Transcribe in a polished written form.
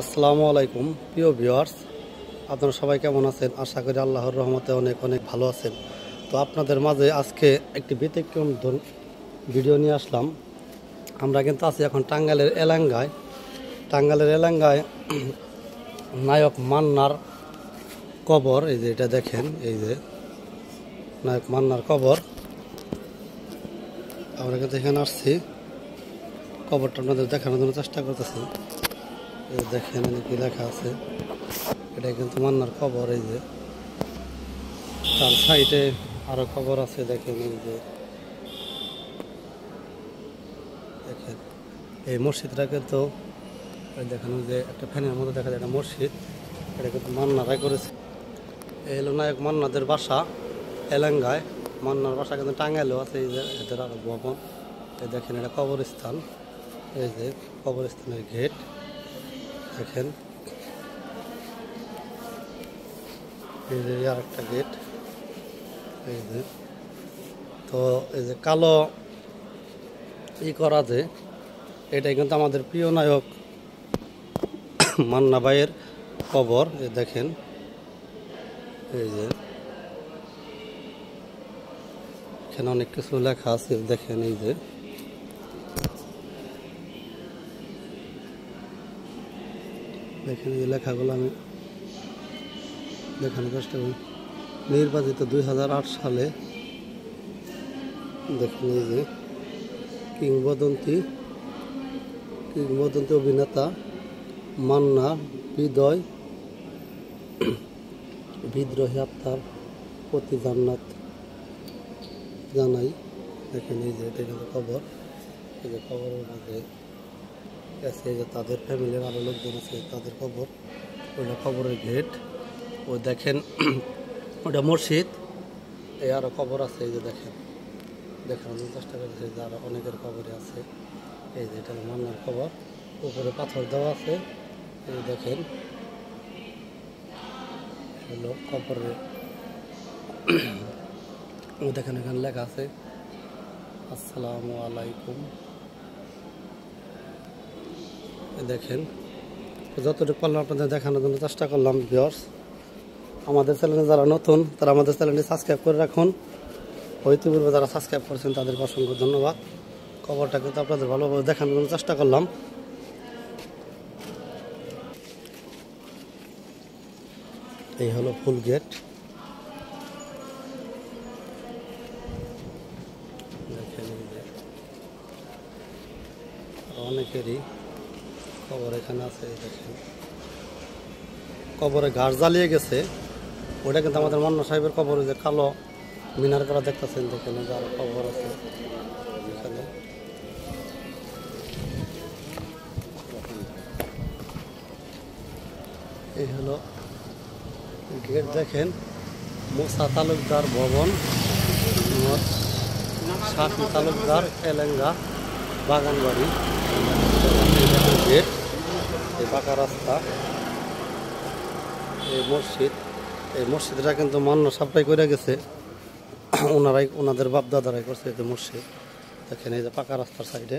আসসালামু আলাইকুম প্রিয় ভিউয়ার্স, আপনারা সবাই কেমন আছেন? আশা করি আল্লাহর রহমতে অনেক অনেক ভালো আছেন। তো আপনাদের মাঝে আজকে একটি ব্যতিক্রম ভিডিও নিয়ে আসলাম। আমরা কিন্তু আছি এখন টাঙ্গাইলের এলাঙ্গায়। নায়ক মান্নার কবর, এই যে এটা দেখেন, এই যে নায়ক মান্নার কবর। আমরা কিন্তু এখানে আসছি, কবরটা আপনাদের দেখানোর জন্য চেষ্টা করতেছি। দেখেন কি লেখা আছে, এটা কিন্তু মান্নার কবর। এই যে তার সাইডে আরো কবর আছে, দেখেন এই যে দেখেন। এই মসজিদটা কিন্তু দেখেন, যে একটা ফ্যানের মধ্যে দেখা যায় একটা মসজিদ, এটা কিন্তু মান্নারাই করেছে। এই হলো নায়ক মান্নাদের বাসা এলাঙ্গায়। মান্নার বাসা কিন্তু টাঙ্গাইলেও আছে। এই যে এদের আরো ভবন, এই দেখেন এটা কবরস্থান। এই যে কবরস্থানের গেট দেখেন, এই যে আর একটা গেট। এই যে তো এই যে কালো করা, যে এটাই কিন্তু আমাদের প্রিয় নায়ক মান্না ভাইয়ের কবর। এই দেখেন, এই যে এখানে অনেক কিছু লেখা আছে, দেখেন এই যে দেখেন এই লেখাগুলো আমি দেখানোর চেষ্টা করি। নির্বাচিত 2008 সালে, দেখেন এই যে কিংবদন্তি অভিনেতা মান্না বিদ্রোহী আত্মার প্রতি জান্নাত জানাই। দেখেন এই যে এটা কিন্তু কবর, এই যে কবরের মধ্যে আছে, এই যে তাদের ফ্যামিলির আরো লোকজন আছে, তাদের কবর। ওইটা কবরের গেট। ও দেখেন ওটা মসজিদ। এই আরো কবর আছে, এই যে দেখেন, দেখানোর চেষ্টা করেছে যে আরো অনেকের কবরে আছে। এই যে এটা মান্নার কবর, উপরে পাথর দেওয়া আছে। এই দেখেন হলো কবরের, ও দেখেন এখানে লেখা আছে আসসালামু আলাইকুম। দেখেন যতটুকু পারলাম আপনাদের দেখানোর জন্য চেষ্টা করলাম। ভিউয়ার্স, আমাদের চ্যানেলে যারা নতুন তারা আমাদের চ্যানেলটি সাবস্ক্রাইব করে রাখুন। ইতিপূর্বে যারা সাবস্ক্রাইব করেছেন তাদেরকে অসংখ্য ধন্যবাদ। খবরটা কিন্তু আপনাদের ভালোভাবে দেখানোর জন্য চেষ্টা করলাম। এই হলো ফুল গেট। দেখেন এই যে অনেকেরই কবর এখানে আছে। দেখেন কবরে ঘাস জ্বালিয়ে গেছে, ওটা কিন্তু আমাদের মান্না সাহেবের কবর। যে কালো মিনার করা দেখতেছেন, দেখেন আরো কবর আছে এখানে। এই হলো গেট। দেখেন মুসা তালুকদার ভবন, শাফি তালুকদার এলেঙ্গা বাগানবাড়ি। গেট, এই পাকা রাস্তা, এই মসজিদ। এই মসজিদটা কিন্তু মান্না সাপ্লাই করে গেছে, ওনাদের বাপ দাদারাই করছে এই মসজিদ। দেখেন এই যে পাকা রাস্তার সাইডে